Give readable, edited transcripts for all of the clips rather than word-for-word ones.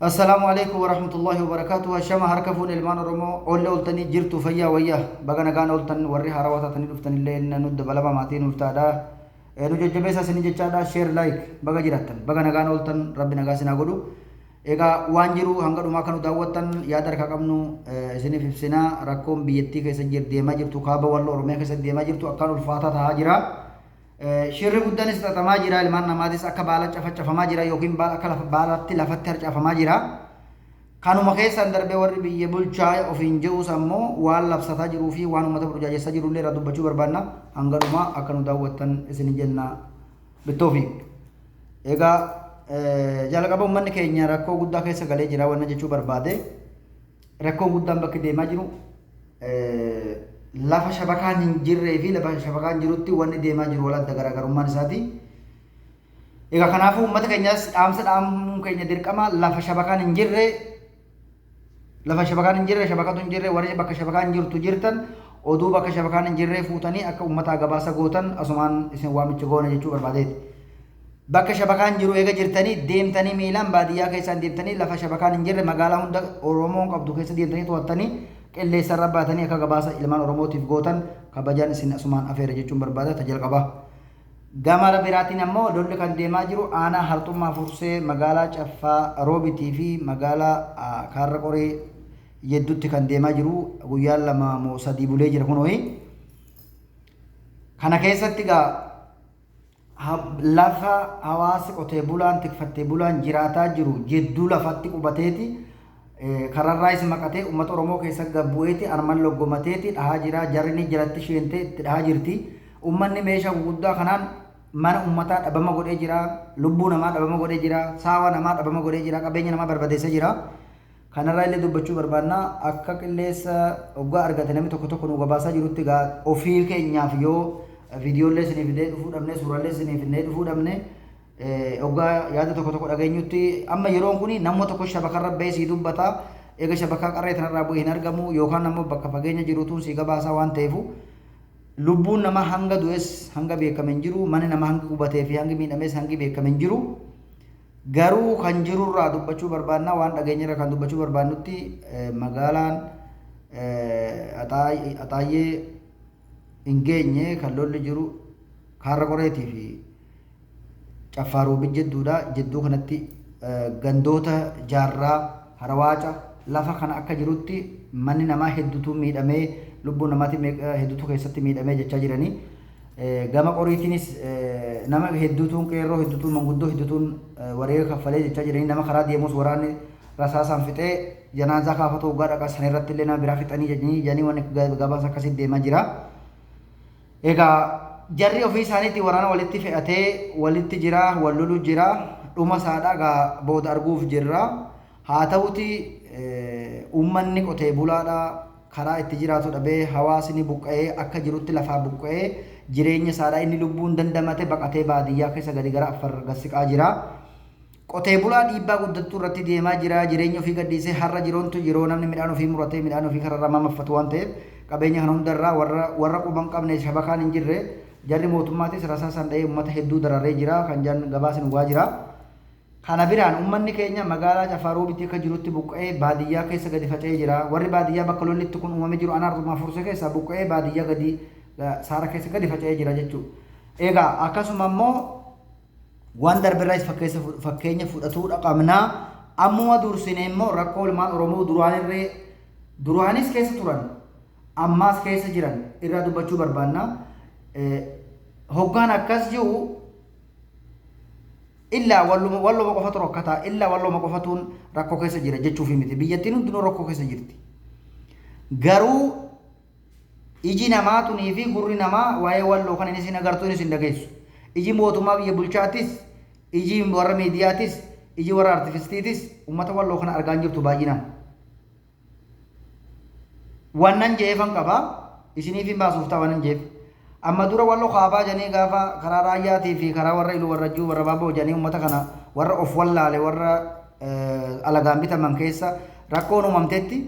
السلام عليكم ورحمة الله وبركاته الشما هركفون المان رمو أول أولتني جرت فيا ويا بغنا كان أولتن وريها رواتة تني دفتن اللي إن ند بلبا ماتين وفتادا نوجد جبسة سني جتشادا شير لايك بغا جراتن بغنا كان أولتن ربنا قاسنا قولو إيجا وانجرو هنگا ما كانوا دعوتن يادر كقمنو سني في سنة ركوم بيتي كيسجر ديما جرتو كابا والله رمي كيسجر ديما جرتو أكانوا الفاتحة هاجرا shirri guddaanis xaxamaa jira ilmaan namaatis akka baala cafacafamaa jira yookiin baala akka baalatti lafatti harcafamaa jira kanuma keessan darbee warri biyya bulchaa ofiin je'us ammoo waan labsataa jiruu fi waan uummata burjaajessaa jirullee irraa dubbachuu barbaanna hangalumaa akka nu daawwattan isin jenna bittoofi egaa jalqaba uummanni keenya rakkoo guddaa keessa galee jira wanna jechuu barbaade rakkoo guddaan bakki deemaa jiru lafa shabakaan hin jirree fi lafa shabakaan jirutti wanni deemaa jiru wal adda garaagarummaan isaati. Egaa kanaafuu uummata keenyas dhaamsa dhaamuun keenya dirqama lafa shabakaan hin jirre shabakatu hin jirre warri bakka shabakaan jirtu jirtan oduu bakka shabakaan hin jirre fuutanii akka uummata gabaasa gootan asumaan isin waamicha goona jechuu barbaadeeti. Bakka shabakaan jiru eega jirtanii deemtanii miilaan baadiyyaa keessaan deemtanii lafa shabakaan hin jirre magaalaa hunda Oromoon qabdu keessa deemtanii to'attanii qilleessa irra baatanii akka gabaasa ilmaan Oromootiif gootan kabajaan isin asumaan afeera jechuun barbaada tajalqaba. Gama biraatiin ammoo lolli kan deemaa jiru aanaa hartummaa fursee magaalaa Caffaa Roobitii fi magaalaa Kaarra Qoree yedduutti kan deemaa jiru guyyaan lama moo sadii bulee jira kunoo. Kana keessatti gaa lafa hawaasi qotee bulaan tikfattee bulaan jiraataa jiru jedduu lafatti qubateeti. Kararraayis maqatee uummata Oromoo keessa gabbu'eeti arman loggomateeti dhahaa jira jarri jalatti sheentee itti dhahaa jirti uummanni meeshaa guddaa kanaan mana uummataa dhabama godhee jira lubbuu namaa dhabama godhee jira saawa namaa dhabama godhee jira qabeenya namaa barbadeessee jira kanarraa illee dubbachuu barbaanna akka qilleessa hoggaa argate namni tokko tokko nu gabaasaa jirutti gaa ofii keenyaaf yoo viidiyoolee isiniif illee dhufuu dhabne suuraalee isiniif illee dhufuu dhabne ogaa yaada tokko tokko dhageenyutti amma yeroon kuni namni tokko shabakarra bahee si dubbata eega shabakaa qarree tanarraa bu'ee hin argamu yookaan ammoo bakka fageenya jirutuun si gabaasaa waan ta'eef lubbuun nama hanga du'es hanga beekame hin jiru manni nama hanga gubatee fi hanga miidhames hangi beekame hin jiru garuu kan jirurraa dubbachuu barbaannaa waan dhageenyarra kan dubbachuu barbaannutti magaalaan Axaayyee hin geenye kan lolli jiru Kaarra Qoreetii fi Caffaa Roobii jedduudha jedduu kanatti gandoota jaarraa harawaaca lafa kana akka jirutti manni namaa hedduutu miidhamee lubbuun namaati hedduutu keessatti miidhamee jechaa jiranii gama qoriitiinis nama hedduutuun qeerroo hedduutuun manguddoo hedduutuun wareega kaffalee jechaa jiranii nama karaa deemus waraanni rasaasaan fixee janaazaa kaafatu waggaa dhaqaa sana irratti illee nama biraa fixanii jedhanii wanni gabaasa akkasitti deemaa jira. Egaa jarri ofii isaaniitti waraana walitti fe'atee walitti jira wal lolu jira dhuma saadhaa gaa booda arguuf jirra haa ta'uti uummanni qotee bulaadha karaa itti jiraatu dhabee hawaasni buqqa'ee akka jirutti lafaa buqqa'ee jireenya saadhaa inni lubbuun dandamate baqatee baadiyyaa keessa gadi gara Afar gassiqaa jira qotee bulaa dhiibbaa guddattuu irratti deemaa jira jireenya ofii gadhiisee har'a jiroontu yeroo namni midhaan ofii muratee midhaan ofii kararraa mamaffatu waan ta'eef qabeenya kana hundarraa warra quban qabne shabakaan hin jirre jarri mootummaatis rasaasaan dha'ee uummata hedduu dararee jira kan jan gabaasni dhugaa jira. Kana biraan uummanni keenya magaalaa Caffaa Roobitii akka jirutti buqqa'ee baadiyyaa keessa gadi faca'ee jira. Warri baadiyyaa bakka lolli itti kun uumamee jiru aanaa Hartummaa Fursee keessa buqqa'ee baadiyyaa gadi saara keessa gadi faca'ee jira jechuudha. Egaa akkasuma immoo waan darbirraas fakkeenya fudhatuudha qabnaa ammuma dursinee immoo rakkoo ilmaan Oromoo duraanis keessa turan ammaas keessa jiran irraa dubbachuu barbaanna. Hoggaan akkas jiru illaa walluma qofatu rokkataa illaa walluma qofatuun rakkoo keessa jira jechuufi miti biyyattiin hundinuu rakkoo keessa jirti garuu iji namaatunii fi gurri namaa waa'ee walloo kan inni isin agartuu inni isin dhageessu iji mootummaa biyya bulchaatis iji warra miidiyaatis iji warra artifistiitis uummata walloo kana argaa hin jirtu baay'inaan wannan jeefan qabaa isiniif hin baasuuf ta'a wannan jeef amma dura walloo kaabaa janii gaafa karaa raayyaatii fi karaa warra iluu warra juu warra baaboo janii uummata kana warra of wallaale warra alagaan bitaman keessa rakkoon uumamtetti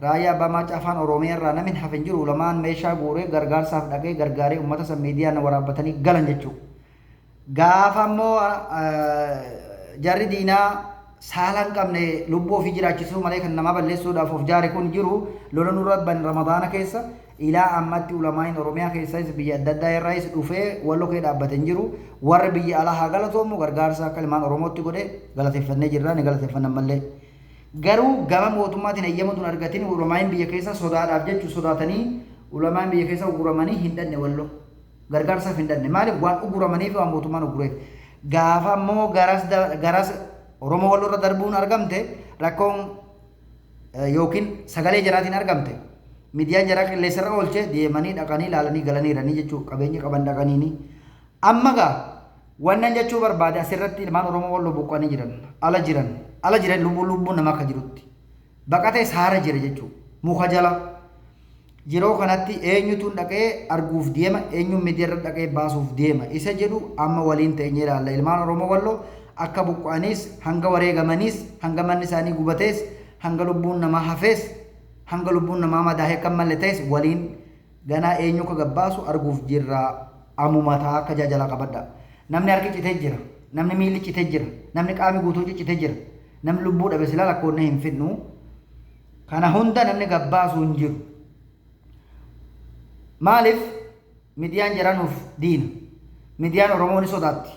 raayyaa abbaa maacaa afaan Oromiyaa irraa namni hafin jiru lamaan meeshaa guuree gargaarsaaf dhaqee gargaaree uummata san miidiyaan waraabbatanii galan jechuudha. Gaafa immoo jarri diinaa saalan qabne lubbuu ofii jiraachisuu malee kan nama balleessuudhaaf of jaare kun jiru lola nurra ban ramadaana keessa ilaa ammatti ulamaan oromiyaa keessas biyya adda addaa irraas dhufee walloo kee dhaabbateen jiru warri biyya alaa haa galatoomu gargaarsa akka ilmaan oromootti godhe galateeffannee jirra ni galateeffanna mallee garuu gama mootummaatiin eeyyamatuun argatiin ulamaan biyya keessa sodaadhaaf jechuu sodaatanii ulamaan biyya keessa uguramanii hin dhanne walloo gargaarsaaf hin dhanne maaliif waan uguramaniif waan mootummaan ugureef gaafa ammoo garas oromoo walloo irra darbuun argamte rakkoon yookiin sagalee jaraatiin argamte miidiyaan jaraa qilleensarra oolchee deemanii dhaqanii ilaalanii galaniiranii jechuu qabeenya qaban dhaqaniini amma gaa wannan jechuu barbaade asirratti ilmaan oromoo walloo buqqanii jiran ala jiran lubbuun nama akka jirutti baqatee saara jira jechuu muka jala yeroo kanatti eenyutu dhaqee arguuf deema eenyuun miidiyaarra dhaqee baasuuf deema isa jedhu amma waliin ta'ee ilaalla ilmaan oromoo walloo akka buqqaanis hanga wareegamaniis hanga manni isaanii gubatees hanga lubbuun namaa hafees hanga lubbuun namaa madaahee kan malle ta'es waliin ganaa eenyu ka gabbaasu arguuf jirra ammumataa akka jaajala qabadha namni harki citee jira namni miilli citee jira namni qaami guutuu citee jira namni lubbuu dhabe silaa lakkoonne hin fidnu kana hunda namni gabbaasu hin jiru maaliif miidiyaan jaranuuf diina miidiyaan oromoo ni sodaatti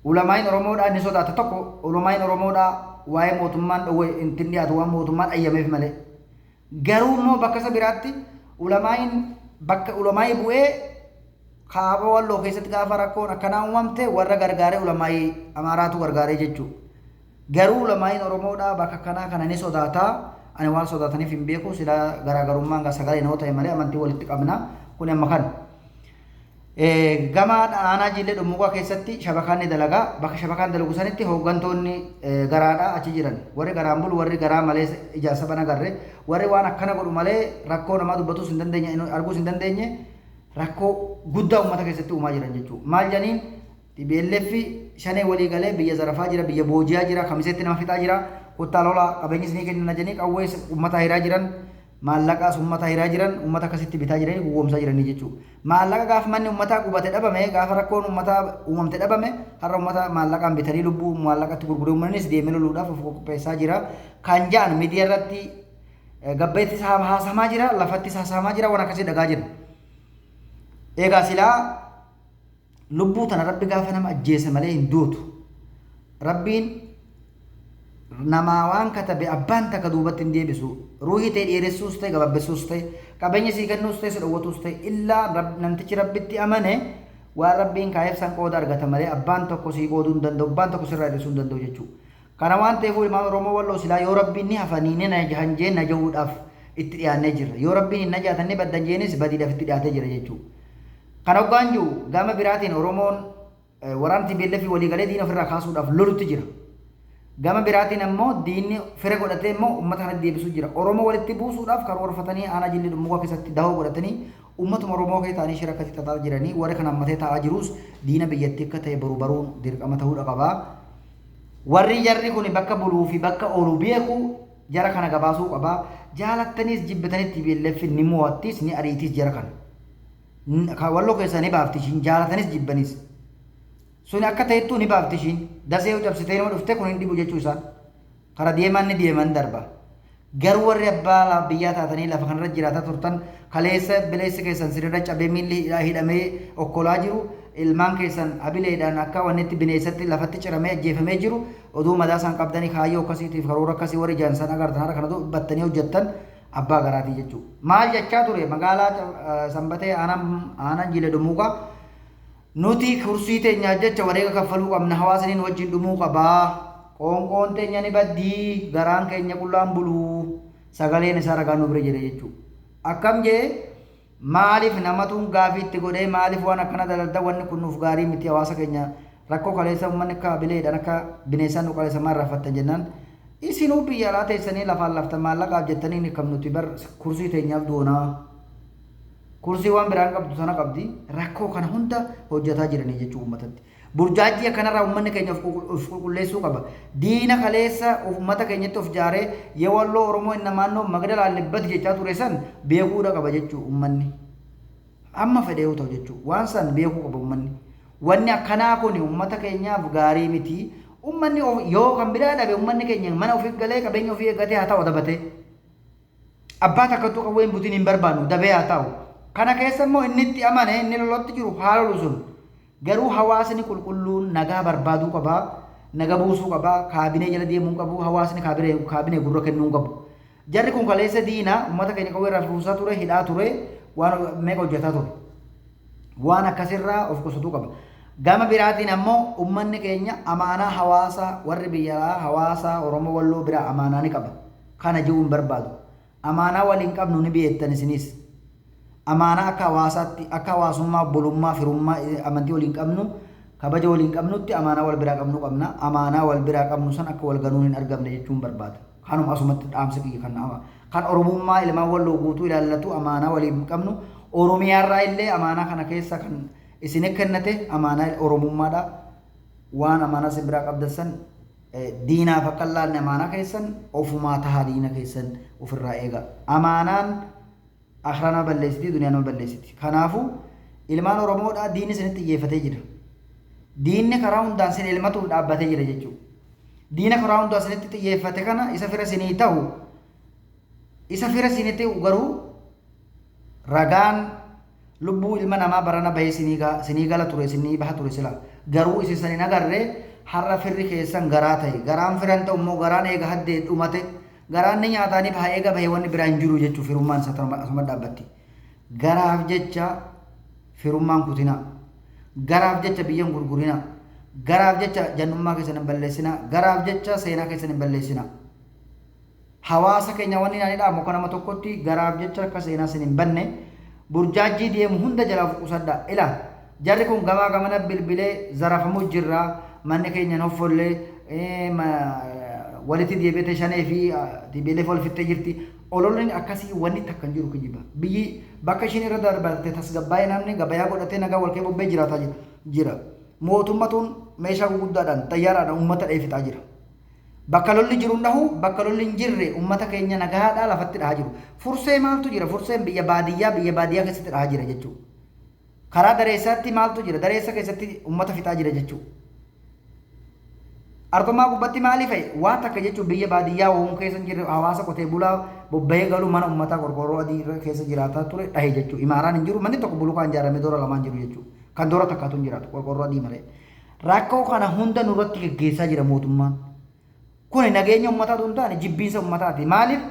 ulamaan oromoodhaa ni sodaata tokko ulamaan oromoodhaa waa'ee mootummaan dhowwe intin dhiyaatu waan mootummaan ayyameef malee garuu immoo bakka isa biraatti ulamaan bakka ulamaa bu'ee kaaba walloo keessatti gaafa rakkoon akkanaa uumamte warra gargaaree ulamaa amaaraatu gargaaree jechuudha garuu ulamaan oromoodhaa bakka kanaa kana ni sodaataa ani waan sodaataniif hin beeku sila garaagarummaan sagalee noo ta'e malee amantii walitti qabna kun amma kan gama aanaa jillee dhummuqaa keessatti shabakaan ni dalagaa bakka shabakaan dalagu sanitti hooggantoonni garaadhaa achi jiran warri garaan bulu warri garaa malee ijaarsa bana garre warri waan akkana godhu malee rakkoo namaa dubbatus hin dandeenye arguus hin dandeenye rakkoo guddaa uummata keessatti uumaa jiran jechuudha maal janiin TPLF shanee walii galee biyya zarafaa jira biyya booji'aa jira kamisetti nama fixaa jira kuttaa lola qabeenyis ni kenna janii qawwees uummata hiraa jiran maallaqaas uummata hiraa jiran uummata akkasitti bitaa jiranii gowwoomsaa jiranii jechuudha maallaqa gaafa manni uummataa qubate dhabame gaafa rakkoon uummataa uumamte dhabame har'a uummata maallaqaan bitanii lubbuu maallaqatti gurguree uummannis deemee loluudhaaf of qopheessaa jira kan ja'an miidiyaa irratti gabbeettis haasamaa jira lafattis haasamaa jira waan akkasii dhagaa jira eegaa silaa lubbuu tana rabbi gaafa nama ajjeese malee hin duutu rabbiin namaa waan katabe abbaan takka duubatti hin deebisu ruuhii ta'e dheeressuus ta'e gabaabessuus ta'e qabeenya sii kennuus ta'e dhowwatuus ta'e illaa namtichi rabbitti amane waan rabbiin kaa'eef san qooda argata malee abbaan tokko sii qooduu hin danda'u abbaan tokko sirraa dheessuu hin danda'u jechuudha kana waan ta'eef ilmaan oromoo walloo silaa yoo rabbiin ni hafanii ni hanjeen na jahuudhaaf itti dhiyaannee jirra yoo rabbiin hin najaatanne baddan jeenis badiidhaaf itti dhiyaatee jira jechuudha kana hoggaan jiru gama biraatiin oromoon waraana TPLF waliigalee diina ofirraa kaasuudhaaf lolutti jira gama biraatiin ammoo diinni fira godhatee immoo uummata kana deebisuu jira oromoo walitti buusuudhaaf karoorfatanii aanaa jilli dhummuqaa keessatti dahoo godhatanii uummatuma oromoo kee ta'anii shira akkasii tataa jiranii warra kana ammatee taa'aa jirus diina biyyattii akka ta'e baruun dirqama ta'uudha qabaa warri jarri kun bakka buluu fi bakka oolu beeku jara kana gabaasuu qabaa jaalattaniis jibbitanitti TPLF ni mo'attis ni ariitis jara kana walloo keessaa ni baaftishiin jaalatanis jibbaniis suni akka ta'ettuu ni baaftishiin dasee cabsitee nama dhufte kun hin dhibu jechuu isaan kara deeman ni deeman darba garuu warri abbaa biyyaa taatanii lafa kanarra jiraataa turtan kaleessa bileessi keessan sirrirra cabee miilli hidhamee okkolaa jiru ilmaan keessan abileedhaan akka wannetti bineensatti lafatti ciramee ajjeefamee jiru oduu madaa isaan qabdanii kaayyoo akkasiitiif karoora akkasii warri jaansan agartan har'a kana battanii hojjettan abbaa garaatii jechuudha maal jechaa ture magaalaa sanbatee aanaan jillee dhummuqaa nuti kursii teenya jecha wareega kaffaluu qabna hawaasaniin wajjin dhumuu qabaa qoonqoon teenya ni baddii garaan keenya qullaan buluu sagaleen isaa ragaa nu bira jedhe jechuudha akkam jee maaliif namatuun gaafii itti godhee maaliif waan akkana dalalda wanni kun nuuf gaarii miti hawaasa keenya rakkoo kaleessa uummanni akka bileedhaan akka bineensaan nu kaleessa maal raffattan jennaan isinuu biyya alaa teessanii lafaan laftan maallaqaaf jettanii ni kam nuti bar kursii teenyaaf doonaa kursii waan biraan qabdu sana qabdi rakkoo kana hunda hojjetaa jiranii jechuudha uummatatti burjaajii akkanarraa uummanni keenya of qulqulleessuu qaba diina kaleessa uummata keenyatti of jaaree yoo walloo oromoo inni naannoo magda laallibbat jechaa ture san beekuudha qaba jechuudha uummanni amma fedhee ta'u jechuudha waan san beekuu qaba uummanni wanni akkanaa kun uummata keenyaaf gaarii miti ummanni yoo kan biraa dhabe ummanni keenya mana ofii galee qabeenya ofii eeggatee haa ta'u dabatee abbaa takkattuu qawwee hin butiin hin barbaannu dabee haa ta'u kana keessa immoo inni itti amane inni lolatti jiru haala lolu sun garuu hawaasni qulqulluun nagaa barbaaduu qabaa naga buusuu qabaa kaabinee jala deemuu qabu hawaasni kaabinee gurra kennuu qabu jarri kun kaleessa diina uummata keenya qawwee irraa fuusaa ture hidhaa ture waan meeqa hojjetaa ture waan akkasirraa of qusatuu qaba gama biraatiin ammoo ummanni keenya amaanaa hawaasa warri biyyaa hawaasa Oromoo Walloo biraa amaanaa ni qaba kana jiruun barbaadu amaanaa waliin qabnu ni beektan isinis amaanaa akka hawaasaatti akka hawaasummaa bolummaa firummaa amantii waliin qabnu kabaja waliin qabnutti amaanaa wal biraa qabnu qabna amaanaa wal biraa qabnu san akka wal ganuun hin argamne jechuun barbaada kanuma asumatti dhaamsa kiyya kan Oromummaa ilmaan Walloo guutuu ilaallatu amaanaa waliin qabnu Oromiyaarraa illee amaanaa kana keessa kan isin kennate amaanaa Oromummaadha waan amaanaa sin biraa qabdan diinaaf akka laalne amaanaa keessan ofumaa tahaa diina keessan ofirraa eega amaanaan akhira nama balleessiti duniyaa nama balleessiti kanaafuu ilmaan Oromoodha diinni isinitti xiyyeeffatee jira diinni karaa hundaan sin ilmatuuf dhaabbatee jira jechuudha diina karaa hundaan isinitti xiyyeeffate kana isa fira sinii ta'u isa fira sinii ta'u garuu ragaan lubbuu ilma namaa barana bahee sinii gala ture sinii baha ture sila garuu isin sanii nagarree har'a firri keessan garaa ta'e garaan firan ta'u immoo garaan eega haddee dhumate garaan ni nyaataanii baha eega bahee wanni biraa hin jiru jechuu firummaan isa asuma dhaabbatti garaaf jecha firummaan kutina garaaf jecha biyyan gurgurina garaaf jecha jannummaa keessan hin balleessina garaaf jecha seenaa keessan hin balleessina hawaasa keenya wanni nani dhaamu kana nama tokkotti garaaf jecha akka seenaa sin hin banne burjaajii deemu hunda jalaaf qusadha ila jarri kun gamaa gamana bilbilee zarafamuu jirra manni keenya noffollee walitti deebite shanee fi dibilee fol fitte jirti ololleen akkasii wanni takka hin jiru kijiba biyyi bakka ishiin irra darbarte tasgabbaa'ee namni gabayaa godhatee nagaa wal kee bobbee jiraataa jira mootummatuun meeshaa gurguddaadhaan xayyaaraadhaan uummata dheefitaa jira bakka lolli jiru ndahu bakka lolli hin jirre uummata keenya nagaadhaa lafatti dhahaa jiru fursee maaltu jira furseen biyya baadiyyaa keessatti dhahaa jira jechuudha karaa dareessaatti maaltu jira dareessa keessatti uummata fixaa jira jechuudha artomaa gubbatti maaliif waan takka jechuun biyya baadiyyaa waan keessa jirre hawaasa qotee bulaa bobba'ee galu mana uummataa qorqorroo adii keessa jiraataa ture dhahe jechuudha imaaraan hin jiru manni tokko bulukaan ijaaramee doora lamaan jiru jechuudha kan doora takkaatu hin jiraatu qorqorroo adii malee rakkoo kana hunda nurratti geggeessaa jira mootummaan kun nageenya ummataatu hin taane jibbiinsa ummataati maaliif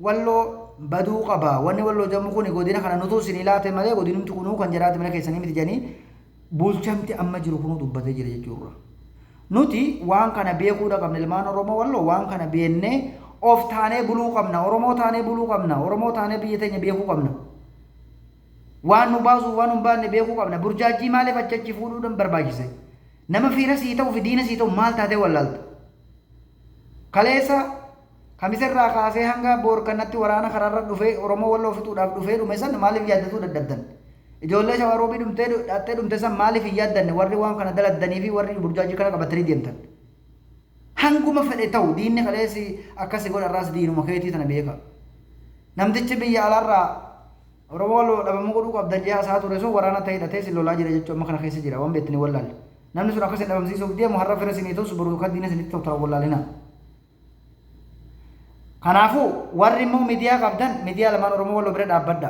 Walloo baduu qaba wanni Walloo jedhamu kun godina kana nutu isin ilaate malee godinumti kunuu kan jiraate mana keessanii miti jedhanii bulchamti amma jiru kunuu dubbatee jira jechuudha nuti waan kana beekuudha qabna ilmaan Oromoo Walloo waan kana beennee of taanee buluu qabna Oromoo taanee buluu qabna Oromoo taanee biyya teenya beekuu qabna waan nu baasu waan nu baanne beekuu qabna burjaajii maaliif achachi fuudhuudhaan barbaachise nama fiira sii ta'u fi diina sii ta'u maal taatee wallaalta kaleessa kamisirraa kaasee hanga boor kanatti waraana karaarra dhufee Oromoo Walloo fixuudhaaf dhufee dhume san maaliif yaaddatu dadhabdan ijoollee shawaroobii dhumtee dhumte san maaliif hin yaaddanne warri waan kana daladdanii fi warri burjaajii kana qabatanii deemtan hanguma fedhe ta'u diinni kaleessi akkasi godharraas diinuma keetii tana beeka namtichi biyya alaarraa Oromoo Walloo dhabamuu godhuu qabdan ji'a isaa ture sun waraana ta'e hidhatee si lolaa jira jechuun amma kana keessa jira waan beektanii wallaalle namni sun akkasi dhabamsiisuuf deemu har'a fira sinii ta'u suburuu kan diina sinitti ta'u wallaalina kanaafuu warri immoo miidiyaa qabdan miidiyaa lamaan Oromoo Walloo bira dhaabbadha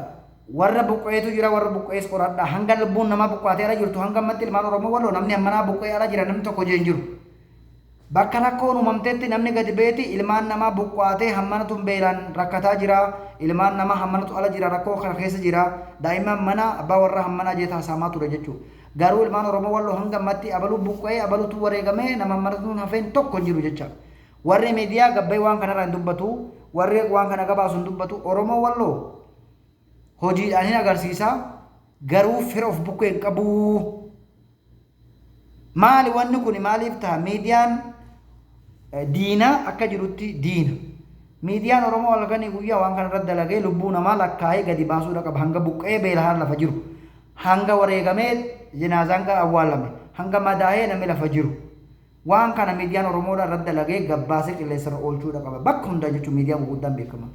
warra buqqeetu jira warra buqqees qoradha hanga lubbuun namaa buqqaatee ala jirtu hanga ammatti ilmaan Oromoo Walloo namni ammanaa buqqee ala jira namni tokko jeen jiru bakka rakkoon uumamteetti namni gadi beeti ilmaan namaa buqqaatee hammanatu beelaan rakkataa jira ilmaan namaa hammanatu ala jira rakkoo kana keessa jira daa'imman mana abbaa warra hammanaa jeeta hasaamaa ture jechuudha garuu ilmaan Oromoo Walloo hanga ammatti abaluu buqqee abaluutu wareegamee nama hammanatu hafeen tokko hin jiru jecha warri miidiyaa gabbay waan kanarraa hin dubbatu warri waan kana gabaasu hin dubbatu Oromoo Walloo hojiidhaan hin agarsiisa garuu fira of bukkee hin qabu maali wanni kun maaliif ta'a miidiyaan diina akka jirutti diina miidiyaan Oromoo halkanii guyyaa waan kanarratti dalagee lubbuu namaa lakkaa'ee gadi baasuudha qaba hanga buqqee beelahaan lafa jiru hanga wareegamee jinaazaan kan awwaalame hanga madaa'ee namni lafa jiru waan kana miidiyaan Oromoodhaan irratti dalagee gabbaasee qilleensarra oolchuudha qaba bakka hundaa jechuun miidiyaan gurguddaan beekaman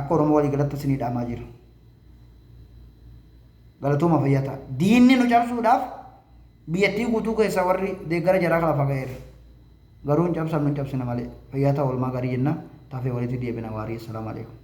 akka Oromoo walii galatti isinii dhaamaa jira galatooma fayyata diinni nu cabsuudhaaf biyyattii guutuu keessa warri deeggara jaraa kala faga'eera garuu hin cabsan nu hin cabsina malee fayyaa ta'u oolmaa gaarii jenna taafee walitti deebina waarii. Assalaamu alaikum.